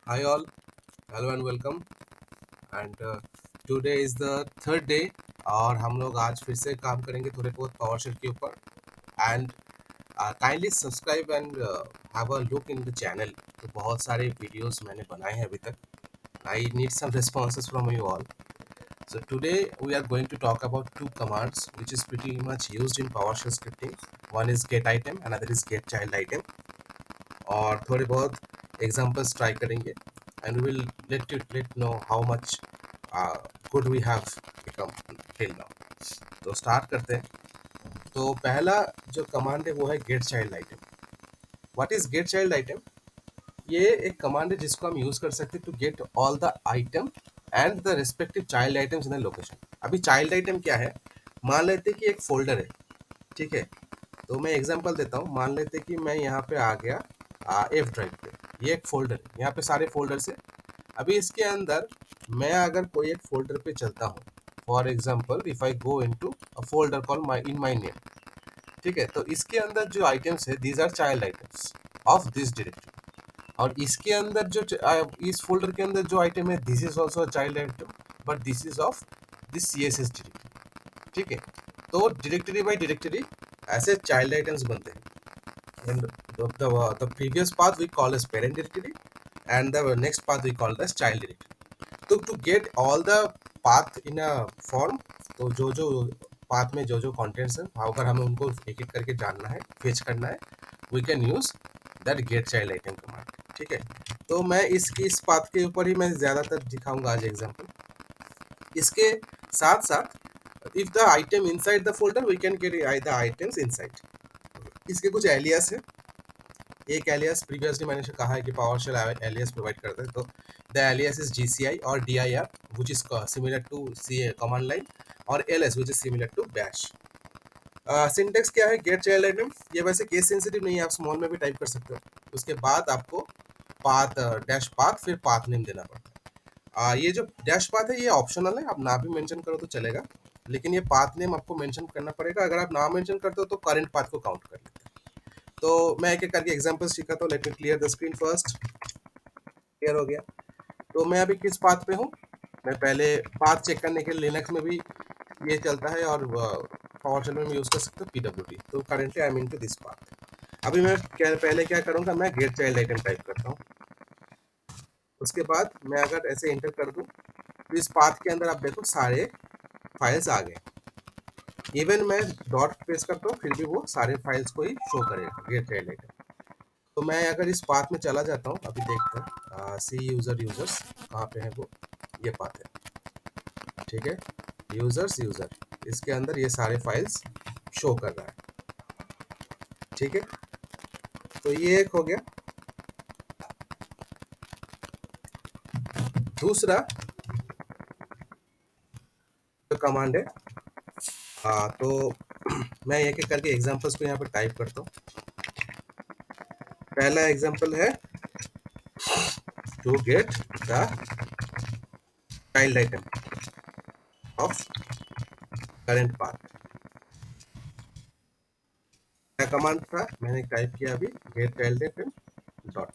Hi all, hello and welcome. And today is the third day और हम लोग आज फिर से काम करेंगे थोड़े बहुत PowerShell के ऊपर. And kindly subscribe and have a look in the channel. तो बहुत सारे videos मैंने बनाए हैं अभी तक. I need some responses from you all. So today we are going to talk about two commands which is pretty much used in PowerShell scripting. One is get item, another is get child item. और थोड़े बहुत examples try करेंगे and we will let know how much good we have become till now. तो start करते हैं. तो पहला जो कमांड है वो है get child item. What is get child item? ये एक कमांड है जिसको हम यूज कर सकते हैं to get all the item and the respective child items in the location. अभी चाइल्ड आइटम क्या है? मान लेते हैं कि एक फोल्डर है, ठीक है. तो मैं एग्जांपल देता हूँ. मान लेते हैं कि मैं यहाँ पे आ गया एफ ड्राइव पे. ये एक फोल्डर है, यहाँ पे सारे फोल्डर्स है. अभी इसके अंदर मैं अगर कोई एक फोल्डर पे चलता हूँ, for example if I go into a folder call my name, ठीक है. तो इसके अंदर जो आइटम्स है these are child items of this directory. और इसके अंदर जो इस फोल्डर के अंदर जो आइटम है this is also child item, but this is of this CSS directory, ठीक है. तो डायरेक्टरी बाई डायरेक्टरी ऐसे चाइल्ड आइटम्स बनते हैं. And the previous path we call as parent directory and the next path we call as child directory. तो to get all the path in a form, तो जो जो path में जो जो contents हैं अगर हमें उनको एक एक करके जानना है, fetch करना है, we can use that get child item command, ठीक है. तो मैं इस path के ऊपर ही मैं ज़्यादातर दिखाऊंगा आज एग्जाम्पल. इसके साथ साथ if the item inside the folder we can get the items inside. इसके कुछ एलियास है. एक एलियास प्रीवियसली मैंने कहा है कि PowerShell एलियास प्रोवाइड करता है. तो द एलियास इज GCI और DIR which is similar to command line, और LS which is similar to bash. Syntax क्या है? Get child item. ये वैसे केस सेंसिटिव नहीं है, आप स्मॉल में भी टाइप कर सकते हो. उसके बाद आपको पाथ डैश पाथ फिर पाथ नेम देना पड़ता है. ये जो डैश पाथ है ये ऑप्शनल है, आप ना भी मेंशन करो तो चलेगा, लेकिन ये पाथ नेम आपको मेंशन करना पड़ेगा. अगर आप ना मेंशन करते हो तो करंट पाथ को काउंट कर लेते हैं. तो मैं एक एक करके एग्जांपल्स सिखाता हूँ. Let me clear the screen first. Clear हो गया? तो मैं अभी किस पाथ पे हूँ? मैं पहले पाथ चेक करने के लिए लिनक्स में भी ये चलता है और PowerShell में यूज कर सकते हो PWT. तो currently I am into this path. अभी मैं पहले क्या करूँगा, मैं गेट चाइल्ड आइटम टाइप करता हूँ. उसके बाद मैं अगर ऐसे एंटर कर दूँ तो इस पाथ के अंदर आप देखो सारे फाइल्स आ गए. इवन मैं डॉट प्रेस करता हूँ फिर भी वो सारे फाइल्स को ही शो करेगा गेट चाइल्ड आइटम. तो मैं अगर इस पाथ में चला जाता हूँ, अभी देखते हैं सी यूजर्स कहाँ पे है. वो ये पाथ है, ठीक है. यूजर इसके अंदर ये सारे फाइल्स शो कर रहा है, ठीक है. तो ये एक हो गया. दूसरा जो कमांड है, तो मैं एक एक करके एग्जांपल्स को यहाँ पर टाइप करता हूँ. पहला एग्जांपल है to get the child item of current path. क्या कमांड था? मैंने टाइप किया अभी गेट चाइल्ड आइटम डॉट.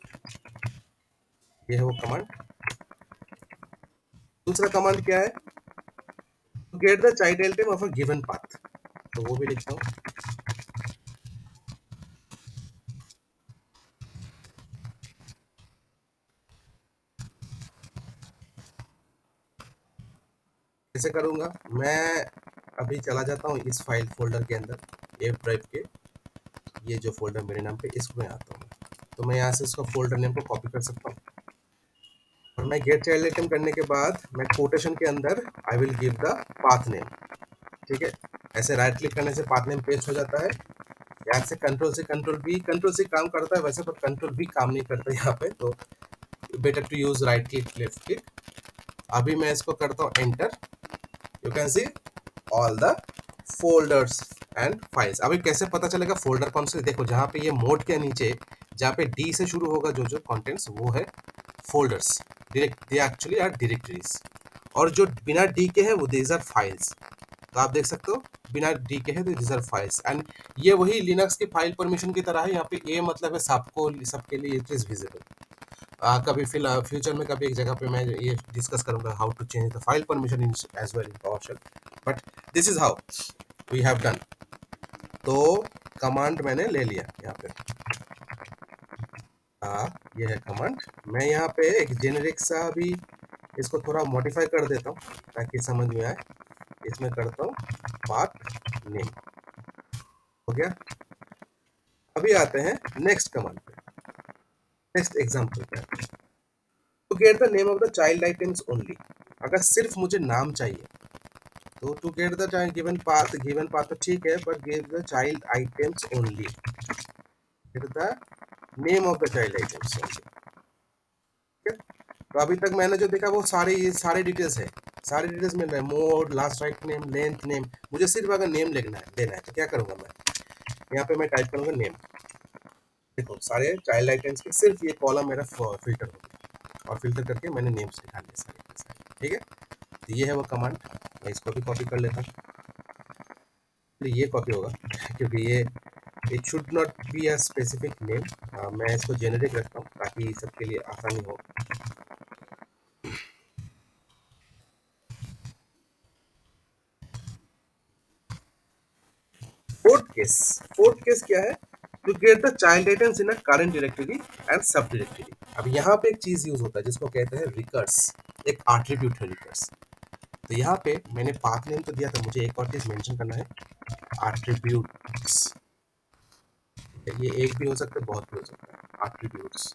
ये है वो कमांड. दूसरा कमांड क्या है? Gate the child item of a given path. तो वो भी लिखता हूँ. कैसे करूँगा? मैं अभी चला जाता हूँ इस फाइल फोल्डर के अंदर एफ ड्राइव के. ये जो फोल्डर मेरे नाम पे इसमें आता हूँ. तो मैं यहाँ से उसका फोल्डर नेम को कॉपी कर सकता हूँ. और मैं गेट चाइल्ड आइटम करने के बाद मैं कोटेशन के अंदर I will give the path name, ठीक है. ऐसे राइट क्लिक करने से पाथ नेम पेस्ट हो जाता है. यहाँ से कंट्रोल से काम करता है वैसे, पर कंट्रोल भी काम नहीं करता यहाँ पे. तो better to use right click left click. अभी मैं इसको करता हूँ enter. You can see all the folders and files. अभी कैसे पता चलेगा फोल्डर कौन से? देखो जहाँ पे ये मोड के नीचे जहाँ पे डी से शुरू होगा जो जो कंटेंट्स वो है folders. They actually are directories. और जो बिना डी के है वो दीज आर फाइल्स. तो आप देख सकते हो बिना डी के है तो दीज आर फाइल्स. एंड ये वही लिनक्स के फाइल परमिशन की तरह है. यहाँ पे ए मतलब है सबको, सबके लिए इट इज विजिबल. कभी फ्यूचर में कभी एक जगह पे मैं ये डिस्कस करूंगा how to change the file permission in as well in PowerShell, but this is how we have done. तो कमांड मैंने ले लिया यहाँ पे, ये है कमांड। मैं यहाँ पे एक जेनेरिक सा भी इसको थोड़ा मॉडिफाई कर देता हूँ ताकि समझ में आए। इसमें करता हूँ पाथ नेम, हो गया। अभी आते हैं नेक्स्ट कमांड पे, नेक्स्ट एग्जांपल पे। To get the name of the child items only, अगर सिर्फ मुझे नाम चाहिए तो to get the given path तो ठीक है, but give the child items only, get the name of the child items only. तो अभी तक मैंने जो देखा वो ये सारे डिटेल्स है, सारे डिटेल्स मिल रहे हैं, mode, last write name, length name. मुझे सिर्फ अगर नेम देना है तो क्या करूंगा मैं, यहाँ पे मैं टाइप करूंगा नेम। देखो सारे चाइल्ड आइटम्स के सिर्फ ये कॉलम मेरा फिल्टर हो गया, और फिल्टर करके मैंने नेम्स निकाल लिए सारे के सारे, ठीक है। तो ये है वो कमांड, मैं इसको भी कॉपी कर लेता हूँ। तो ये कॉपी होगा क्योंकि ये it should not be a specific name, मैं इसको जेनेरिक रखता हूँ ताकि सबके लिए आसानी हो। फोर्थ केस क्या है, to get the child items in a current directory and sub directory. अब यहाँ पे एक चीज यूज होता है जिसको कहते हैं रिकर्स, एक एट्रीब्यूट है रिकर्स। तो यहाँ पे मैंने पाथ नेम तो दिया था, मुझे एक और चीज मेंशन करना है, एट्रीब्यूट्स। ये एक भी हो सकता है, बहुत भी हो सकता है, attributes.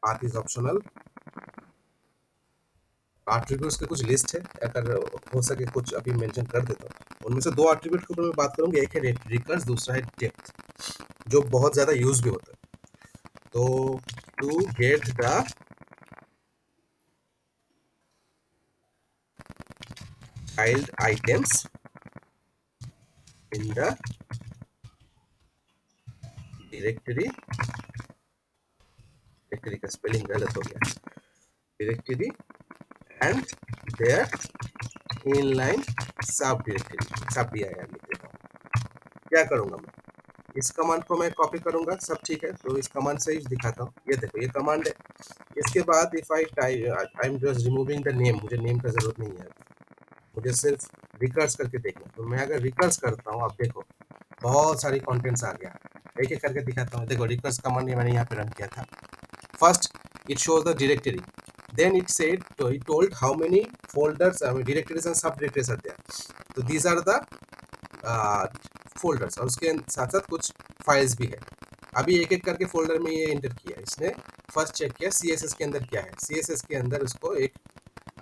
Path is optional. Attributes की कुछ लिस्ट है, अगर हो सके कुछ अभी मेंशन कर देता हूँ। उनमें से दो एट्रीब्यूट के ऊपर मैं बात करूंगी, एक है रिकर्स, दूसरा है डेप्थ, जो बहुत ज्यादा यूज भी होता है। तो to get the child items in the directory, directory का स्पेलिंग गलत हो गया, directory and there inline sub directory, सब दिया है, लिख देता हूँ। क्या करूंगा मैं, इस कमांड को मैं कॉपी करूंगा, सब ठीक है। तो इस कमांड से ही दिखाता हूँ, ये देखो ये कमांड है। इसके बाद if I am just removing the name, मुझे नेम का जरूरत नहीं है, मुझे सिर्फ रिकर्स करके देखना। तो मैं अगर रिकर्स करता हूँ, आप देखो बहुत सारी कंटेंट्स आ गया, एक एक करके दिखाता हूँ। देखो रिकर्स कमांड ये मैंने यहाँ पे रन किया था। First it shows the directory, then it said, so it told how many folders, directories and subdirectories are there. तो these are the फोल्डर्स, और उसके साथ साथ कुछ फाइल्स भी है। अभी एक एक करके फोल्डर में ये इंटर किया इसने। फर्स्ट चेक किया CSS के अंदर क्या है, CSS के अंदर उसको एक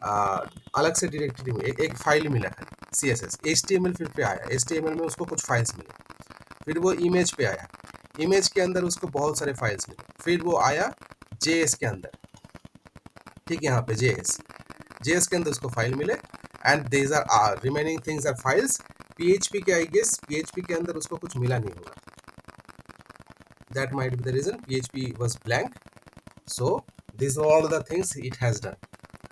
अलग से डायरेक्टरी में एक फाइल मिला है CSS। HTML फिर पे आया, HTML में उसको कुछ फाइल्स मिले। फिर वो इमेज पे आया, इमेज के अंदर उसको बहुत सारे फाइल्स मिले। फिर वो आया JS के अंदर, ठीक है, यहाँ पे JS के अंदर उसको फाइल मिले, and these are remaining things are files. PHP के आई गेस PHP के अंदर उसको कुछ मिला नहीं होगा, that might be the reason PHP was blank, so these are all the things it has done,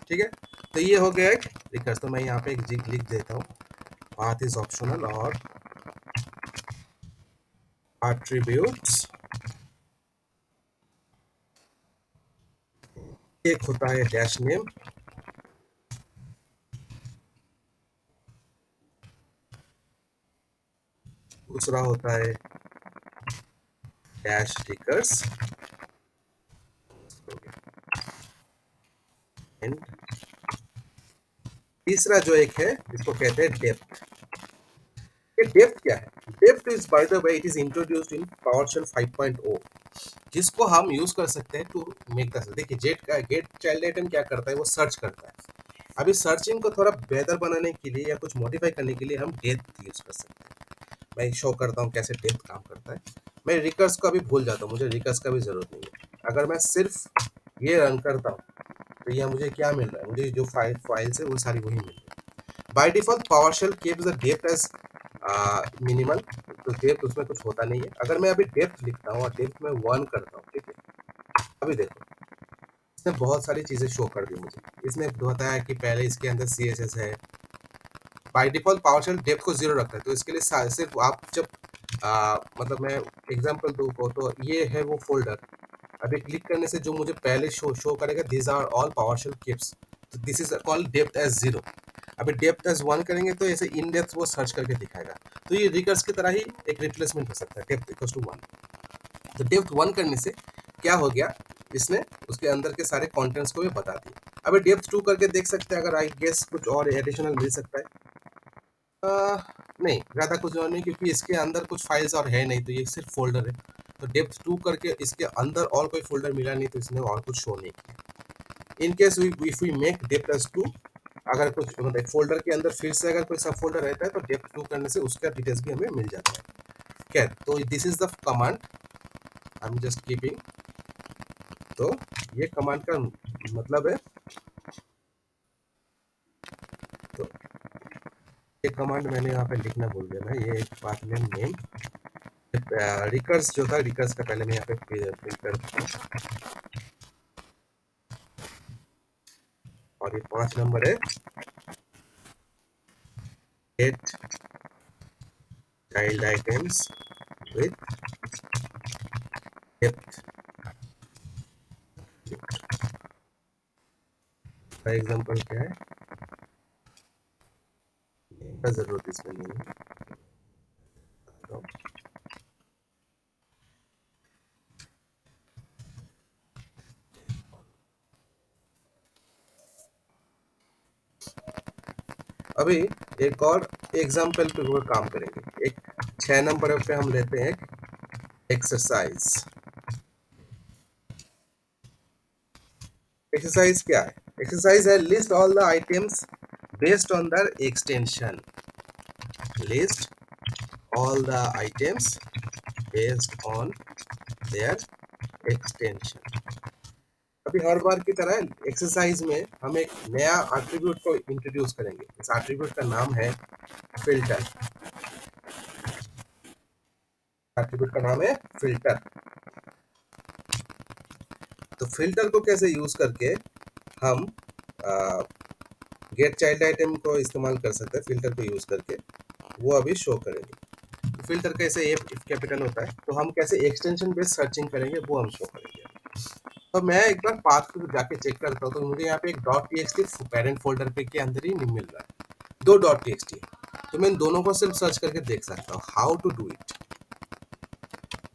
ठीक है। तो ये हो गया एक रिकर्स। तो मैं यहाँ पे एक जिग लिख देता हूँ, पाथ इज ऑप्शनल और एट्रीब्यूट्स, एक होता है डैश नेम, दूसरा होता है डैश रिकर्स, एंड तीसरा जो एक है इसको कहते हैं डेप्थ। ये डेप्थ क्या है, depth is by the way it is introduced in PowerShell 5.0, जिसको हम यूज कर सकते हैं टू मेक द, देखिए गेट चाइल्ड आइटम क्या करता है, वो सर्च करता है। अभी सर्चिंग को थोड़ा बेहतर बनाने के लिए या कुछ मॉडिफाई करने के लिए हम डेप्थ यूज कर सकते हैं। मैं शो करता हूँ कैसे डेप्थ काम करता है। मैं रिकर्स को अभी भूल जाता हूँ, मुझे रिकर्स का भी जरूरत नहीं है। अगर मैं सिर्फ ये रन करता हूँ तो यह मुझे क्या मिल रहा है, मुझे जो फाइल्स है वो सारी वही मिल रही है। By default PowerShell keeps the depth as minimal, तो डेप्थ उसमें कुछ होता नहीं है। अगर मैं अभी डेप्थ लिखता हूँ और डेप्थ में 1 करता हूँ, ठीक है, अभी देखो इसने बहुत सारी चीजें शो कर दी मुझे। इसने बताया कि पहले इसके अंदर CSS है। बाय डिफॉल्ट पावरशेल डेप्थ को 0 रखता है, तो इसके लिए सिर्फ आप जब मतलब मैं एग्जांपल दूँ को तो ये है वो फोल्डर। अभी क्लिक करने से जो मुझे पहले शो करेगा, this are all PowerShell scripts, तो this is called depth as 0। अभी डेप्थ एज 1 करेंगे तो ऐसे इन डेप्थ वो सर्च करके दिखाएगा। तो ये रिकर्स की तरह ही एक रिप्लेसमेंट हो सकता है, डेप्थ इक्वल्स टू 1। तो डेप्थ 1 करने से क्या हो गया, इसने उसके अंदर के सारे कंटेंट्स को भी बता दिए। अभी डेप्थ 2 करके देख सकते हैं, अगर आई गेस कुछ और एडिशनल मिल सकता है। नहीं, ज़्यादा कुछ और नहीं, क्योंकि इसके अंदर कुछ फाइल्स और है नहीं, तो ये सिर्फ फोल्डर है। तो डेप्थ 2 करके इसके अंदर और कोई फोल्डर मिला नहीं, तो इसने और कुछ शो नहीं किया। In case if we make depth as 2, अगर कुछ मतलब फोल्डर के अंदर फिर से अगर कोई सब फोल्डर रहता है तो डेप्थ 2 करने से उसका डिटेल्स भी हमें मिल जाता है। खैर, तो this is the command I am just keeping. तो ये कमांड का मतलब है, तो ये कमांड मैंने यहाँ पे लिखना भूल गया मैं, ये पाथ नेम रिकर्स जो था, रिकर्स का पहले मैं यहाँ पे फिल कर देता हूँ। और ये 5 नंबर है, get child items with depth. का एग्जांपल क्या है, का जरूरत इसमें नहीं है। तो अभी एक और एग्जांपल पे वो काम करेंगे। एक 6 नंबर पे हम लेते हैं एक्सरसाइज। एक्सरसाइज क्या है, एक्सरसाइज है list all the items based on the extension. List all the items based on their extension। अभी हर बार की तरह एक्सरसाइज में हम एक नया एट्रीब्यूट को इंट्रोड्यूस करेंगे। इस एट्रीब्यूट का नाम है फिल्टर। एट्रीब्यूट का नाम है फिल्टर। तो फिल्टर को कैसे यूज करके हम गेट चाइल्ड आइटम को इस्तेमाल कर सकते हैं, फिल्टर को यूज करके वो अभी शो करेंगे। फिल्टर कैसे इफ कैपिटल होता है, तो हम कैसे एक्सटेंशन बेस्ड सर्चिंग करेंगे वो हम शो करेंगे। तो मैं एक बार पाथ को जाके चेक करता हूँ, तो मुझे यहाँ पे एक डॉट टीएक्सटी पेरेंट फोल्डर पे के अंदर ही नहीं मिल रहा है, 2 डॉट टीएक्सटी। तो मैं इन दोनों को सिर्फ सर्च करके देख सकता हूँ how to do it.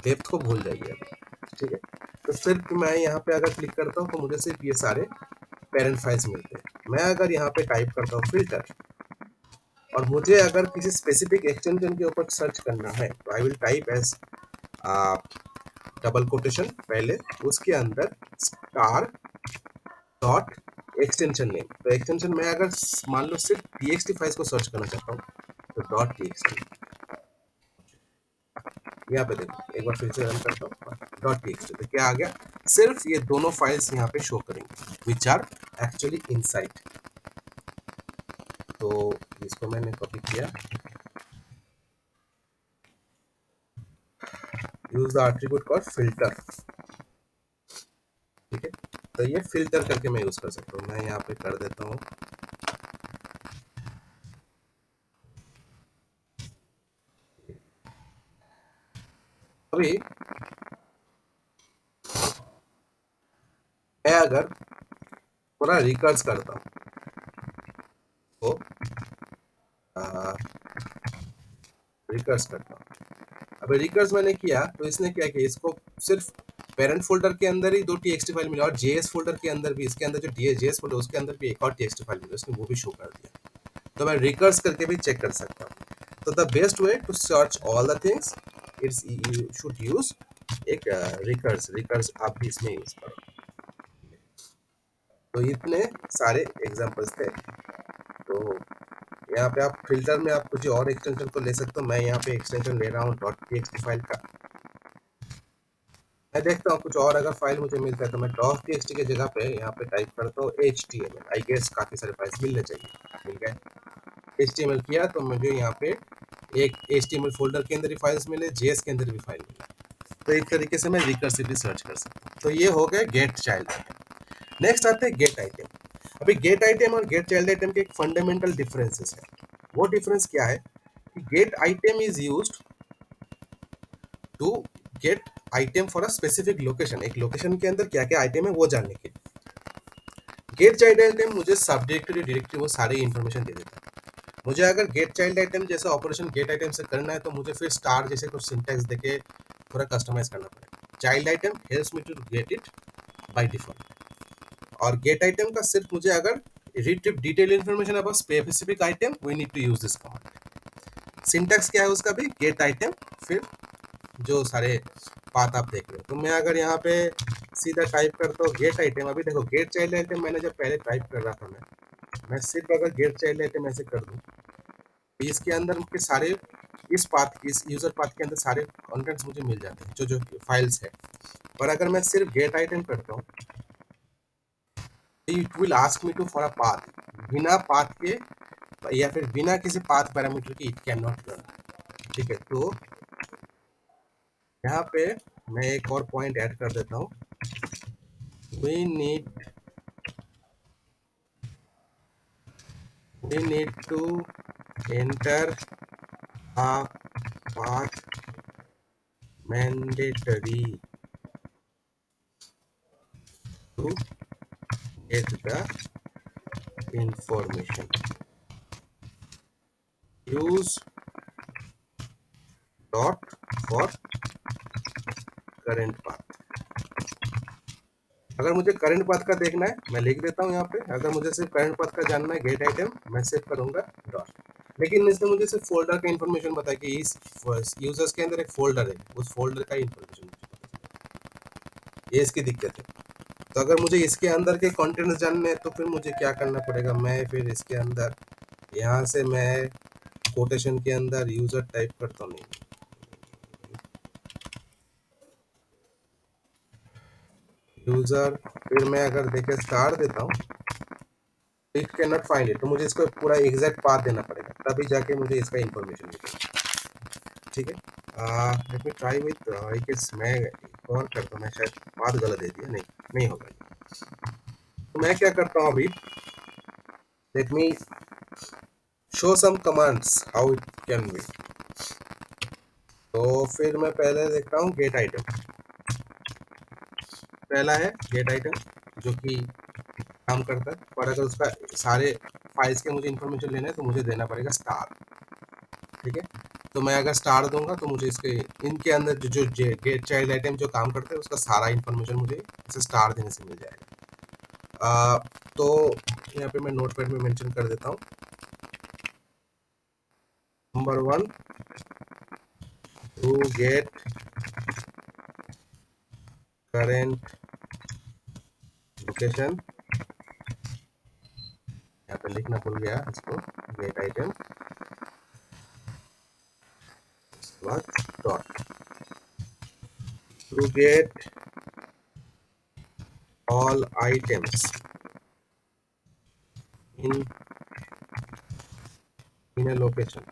Depth को भूल जाइए अभी, ठीक है। तो सिर्फ मैं यहाँ पे अगर क्लिक करता हूँ तो मुझे सिर्फ ये सारे पेरेंट फाइल्स मिलते हैं। मैं अगर यहाँ पे टाइप करता हूँ फिल्टर, और मुझे अगर किसी स्पेसिफिक एक्सटेंशन के ऊपर सर्च करना है, तो I will type as double quotation पहले, उसके अंदर स्टार डॉट एक्सटेंशन नेम। तो एक्सटेंशन में अगर मान लो सिर्फ txt फाइल्स को सर्च करना चाहता हूँ, तो डॉट txt। यहाँ पे देखो, एक बार फिर से रन करता हूँ, डॉट txt, तो क्या आ गया, सिर्फ ये दोनों फाइल्स यहाँ पे शो करेंगे विच आर एक्चुअली इनसाइड। तो इसको मैंने कॉपी किया, use the attribute called filter, ठीक है। तो ये फिल्टर करके मैं यूज कर सकता हूँ। मैं यहाँ पे कर देता हूँ, अभी मैं अगर पूरा रिकर्स करता हूँ तो रिकर्स करता हूँ। अब रिकर्स मैंने किया तो इसने क्या किया, इसको सिर्फ पेरेंट फोल्डर के अंदर ही 2 टीएक्सटी फाइल मिला, और जेएस फोल्डर के अंदर भी, इसके अंदर जो जेएस फोल्डर उसके अंदर भी एक और टीएक्सटी फाइल मिला, उसने वो भी शो कर दिया। तो मैं रिकर्स करके भी चेक कर सकता हूँ। तो the best way to search all the things, it's you should use एक रिकर्स। रिकर्स आप भी इसमें यूज करो। तो इतने सारे एग्जांपल्स थे। तो यहाँ पे आप फिल्टर में आप कुछ और एक्सटेंशन को ले सकते हो। मैं यहाँ पे एक्सटेंशन ले रहा हूँ डॉट टीएक्सटी फाइल का। मैं देखता हूँ कुछ और अगर फाइल मुझे मिलता है, तो मैं डॉट टीएक्सटी की जगह पे यहाँ पे टाइप करता हूँ HTML। आई गेस काफी सारे फाइल्स मिलने चाहिए, मिल गए। HTML किया तो मुझे यहाँ पे एक HTML फोल्डर के अंदर ही फाइल्स मिले, JS के अंदर भी फाइल मिला। तो एक तरीके से मैं रिकर्सिवली सर्च कर सकता हूँ। तो ये हो गया गेट चाइल्ड आइटम। नेक्स्ट आते हैं गेट आइटम। अभी गेट आइटम और गेट चाइल्ड आइटम के एक फंडामेंटल डिफरेंसेस है। वो डिफरेंस क्या है कि get item is used to get item for a specific location, एक लोकेशन के अंदर क्या क्या आइटम है वो जानने के लिए। गेट चाइल्ड आइटम मुझे सब डायरेक्टरी डायरेक्टरी वो सारी इन्फॉर्मेशन दे देता है। मुझे अगर गेट चाइल्ड आइटम जैसा ऑपरेशन गेट आइटम से करना है तो मुझे फिर स्टार जैसे कुछ सिंटैक्स देके थोड़ा कस्टमाइज करना पड़ेगा। Child item helps me to get it by default, और गेट आइटम का सिर्फ मुझे अगर retrieve detail information about specific item we need to use this command. Syntax क्या है उसका भी, गेट आइटम फिर जो सारे पाथ आप देख रहे हो। तो मैं अगर यहाँ पे सीधा टाइप करता हूँ गेट आइटम, अभी देखो गेट चाइल्ड आइटम मैंने जब पहले टाइप कर रहा था मैं सिर्फ अगर गेट चाइल्ड आइटम ऐसे कर दूँ तो इसके अंदर के सारे इस यूजर पाथ के अंदर सारे कंटेंट्स मुझे मिल जाते हैं जो जो फाइल्स है। और अगर मैं सिर्फ गेट आइटम करता हूँ it will ask me to for a path, बिना पाथ के या फिर बिना किसी पाथ पैरामीटर के इट कैन नॉट रन। ठीक है, तो यहाँ पे मैं एक और पॉइंट ऐड कर देता हूँ, we need to enter a path mandatory to get the information. Use dot for current path. अगर मुझे करंट पाथ का देखना है मैं लिख देता हूँ यहाँ पे, अगर मुझे सिर्फ करंट पाथ का जानना है गेट आइटम मैं सेव करूंगा डॉट। लेकिन इसने मुझे सिर्फ फोल्डर का इन्फॉर्मेशन बताया कि इस यूजर्स के अंदर एक फोल्डर है, उस फोल्डर का इन्फॉर्मेशन, ये इसकी दिक्कत है। तो अगर मुझे इसके अंदर के कंटेंट्स जानने हैं तो फिर मुझे क्या करना पड़ेगा, मैं फिर इसके अंदर यहाँ से मैं कोटेशन के अंदर यूजर टाइप करता हूँ, यूजर, फिर मैं अगर देखे स्टार देता हूँ it can not find it, तो मुझे इसको पूरा एग्जैक्ट पाथ देना पड़ेगा तभी जाके मुझे इसका इन्फॉर्मेशन मिलेगा। ठीक है, let me try with I guess, मैं और करता हूँ, मैं शायद पाथ गलत दे दिया, नहीं होगा। तो मैं क्या करता हूँ अभी, let me show some commands how it can be. तो फिर मैं पहले देखता हूँ गेट आइटम, पहला है गेट आइटम जो कि काम करता है, और अगर उसका सारे फाइल्स के मुझे इन्फॉर्मेशन लेना है तो मुझे देना पड़ेगा स्टार। ठीक है, तो मैं अगर स्टार दूंगा तो मुझे इसके इनके अंदर जो गेट चाइल्ड आइटम जो काम करता है उसका सारा इन्फॉर्मेशन मुझे इसे स्टार देने से मिल जाएगा। तो यहाँ पे मैं नोटपैड में मेंशन कर देता हूँ, number 1 to get current location, यहाँ पे लिखना भूल गया इसको, get item dot to get all items in a location।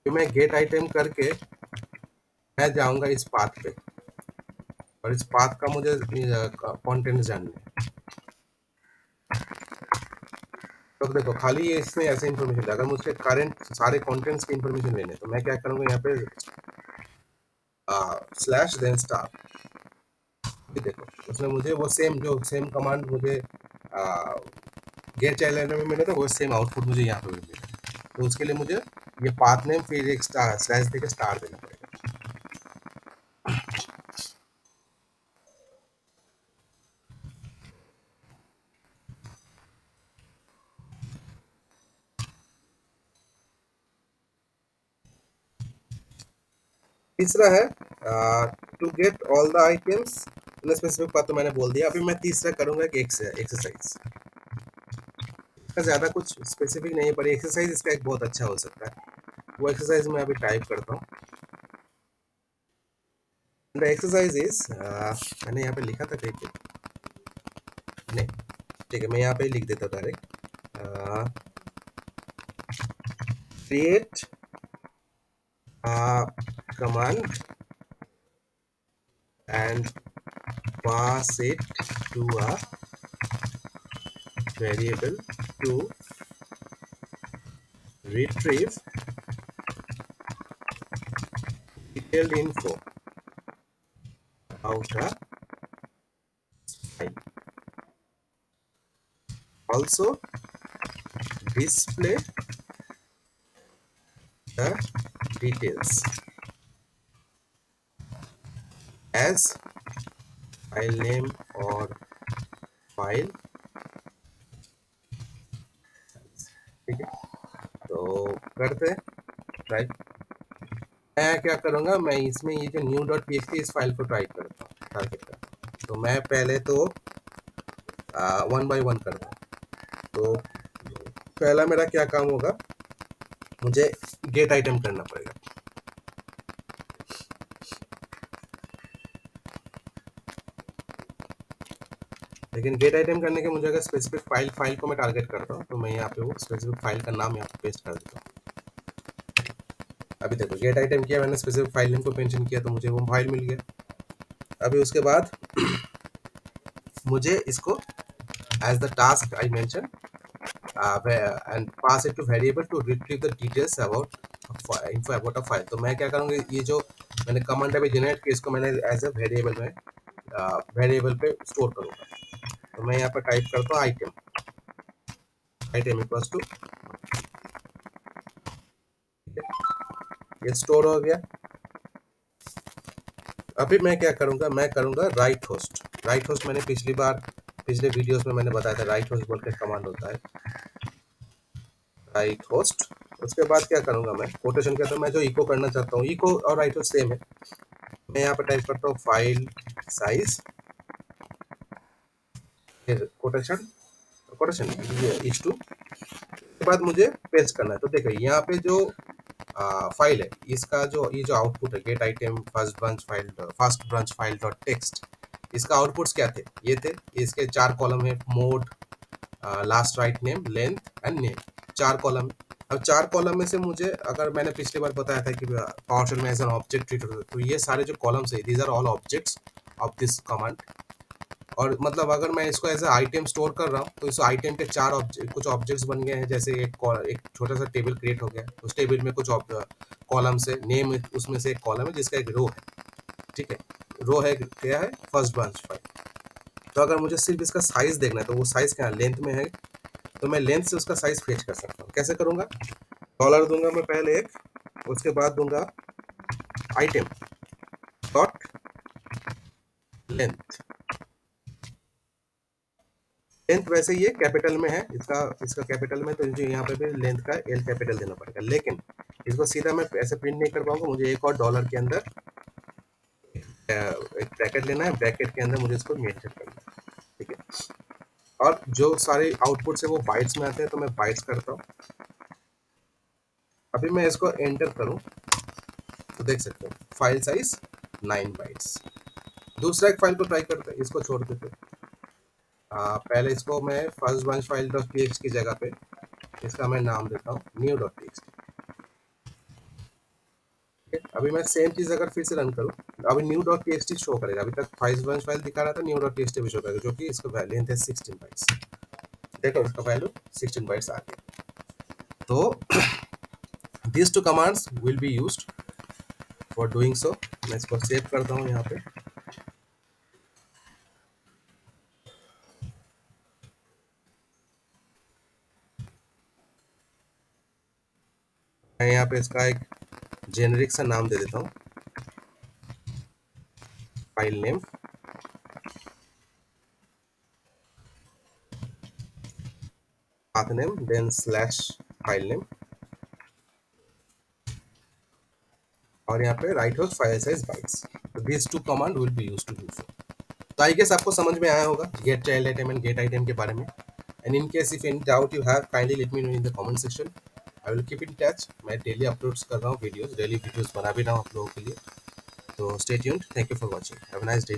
तो मैं गेट आइटम करके मैं जाऊंगा इस पाथ पे, और इस पाथ का मुझे कंटेंट जानना है। तो देखो खाली ये इसमें ऐसे इन्फॉर्मेशन, अगर मुझे करंट सारे कंटेंट्स की इन्फॉर्मेशन लेने तो मैं क्या करूंगा, यहाँ पे स्लैश देन स्टार, देखो उसने मुझे वो सेम कमांड मुझे गेट चाइल्ड में मिला था, वो सेम आउटपुट मुझे यहाँ पे भी मिला। तो उसके लिए मुझे ये पाथ नेम फिर एक स्टार स्लैश देके स्टार देना पड़ेगा। तीसरा है to get all the items in specific path, तो मैंने बोल दिया। अभी मैं तीसरा करूंगा कि एक्सरसाइज, इसका ज्यादा कुछ स्पेसिफिक नहीं है पर एक्सरसाइज इसका एक बहुत अच्छा हो सकता है। वो एक्सरसाइज मैं अभी टाइप करता हूँ, द एक्सरसाइज इज, मैंने यहाँ पे लिखा था कहीं पे नहीं, ठीक है मैं यहाँ पे लिख देता हूँ direct, create command and pass it to a variable to retrieve detailed info about a file. Also display the details as file name or file. ठीक है, तो करते हैं ट्राई। मैं क्या करूँगा, मैं इसमें ये जो न्यू डॉट पी इस फाइल को ट्राई करता हूँ, टारगेट करता हूँ। तो मैं पहले तो 1 बाय 1 करता हूँ। तो पहला मेरा क्या काम होगा, मुझे गेट आइटम करना पड़ेगा। लेकिन गेट आइटम करने के मुझे अगर स्पेसिफिक फाइल को मैं टारगेट करता हूँ, तो मैं यहाँ पे वो स्पेसिफिक फाइल का नाम यहाँ पे पेस्ट कर देता हूँ। अभी देखो गेट आइटम किया मैंने, स्पेसिफिक फाइल नेम को मेंशन किया, तो मुझे वो फाइल मिल गया। अभी उसके बाद मुझे इसको as the task I mention and pass it to variable to retrieve the details about info about a file। तो मैं क्या करूँगा, ये जो मैंने कमांड अभी जनरेट किया, इसको मैंने एज अ वेरिएबल में वेरिएबल पे स्टोर करूँगा। तो मैं यहाँ पर टाइप करता हूँ आइटम इक्वल्स टू, ये स्टोर हो गया। अभी मैं क्या करूँगा, मैं करूँगा राइट होस्ट मैंने पिछले वीडियोस में मैंने बताया था, राइट होस्ट बोल के कमांड होता है, राइट होस्ट। उसके बाद क्या करूँगा, मैं कोटेशन कहता हूँ, मैं जो इको करना चाहता हूँ, इको और राइट होस्ट सेम है। मैं यहाँ पर टाइप करता हूँ फाइल साइज, फिर कोटेशन ये इज टू, के बाद मुझे पेस्ट करना है। तो देखिए यहाँ पे जो फाइल है, इसका जो ये जो आउटपुट है, gate item first branch file dot text, इसका आउटपुट्स क्या थे, ये थे। इसके 4 कॉलम है, mode, last write name, length and name, 4 column. अब 4 कॉलम में से मुझे, अगर मैंने पिछली बार बताया था कि पावरशेल में एज एन ऑब्जेक्ट ट्रीट होता है, तो ये सारे जो कॉलम्स है, these are all objects of this command. और मतलब अगर मैं इसको एज ए आइटम स्टोर कर रहा हूँ, तो इस आइटम के कुछ ऑब्जेक्ट्स बन गए हैं। जैसे एक छोटा सा टेबल क्रिएट हो गया, उस टेबल में कुछ कॉलम्स है, नेम उसमें से एक कॉलम है जिसका एक रो है। ठीक है, रो है, क्या है, फर्स्ट ब्रांच फाइल। तो अगर मुझे सिर्फ इसका साइज देखना है, तो वो साइज क्या लेंथ में है, तो मैं लेंथ से उसका साइज फेच कर सकता हूँ। कैसे करूँगा, डॉलर दूंगा मैं पहले एक, उसके बाद दूंगा आइटम डॉट लेंथ। लेंथ वैसे ये कैपिटल में है, इसका कैपिटल में, तो मुझे यहाँ पे भी लेंथ का एल कैपिटल देना पड़ेगा। लेकिन इसको सीधा मैं ऐसे प्रिंट नहीं कर पाऊंगा, मुझे एक और डॉलर के अंदर एक ब्रैकेट लेना है, ब्रैकेट के अंदर मुझे इसको मेंशन करना है। ठीक है, और जो सारे आउटपुट है वो बाइट्स में आते हैं, तो मैं बाइट्स करता हूँ। अभी मैं इसको एंटर करूँ तो देख सकते हो फाइल साइज 9 बाइट्स। दूसरा एक फाइल को ट्राई करते हैं, इसको छोड़ देते हैं। पहले इसको मैं first branch file dot TX की जगह पे इसका मैं नाम देता हूँ न्यू डॉट टीएक्स। अभी मैं सेम चीज अगर फिर से रन करूँ, अभी न्यू डॉट टीएक्सटी शो करेगा। अभी तक फर्स्ट ब्रांच फाइल दिखा रहा था, न्यू डॉट टीएक्सटी भी शो करेगा, जो कि इसका लेंथ है 16 बाइट्स। देखो इसका वैल्यू 16 बाइट्स आ गया। तो these two commands will be used for doing so। मैं इसको सेव करता हूँ यहाँ पे। मैं यहाँ पे इसका एक जेनेरिक सा नाम दे देता हूँ, file name, path name, then slash file name, और यहाँ पे right host file size bytes. तो these two command will be used to do so। तो आई गेस आपको समझ में आया होगा get child item and get item के बारे में। And in case if any doubt you have, kindly let me know in the comment section. I will keep in touch. मैं डेली अपलोड्स कर रहा हूँ वीडियोस, डेली वीडियोस बना भी रहा हूँ आप लोगों के लिए। तो stay tuned, thank you for watching, have a nice day.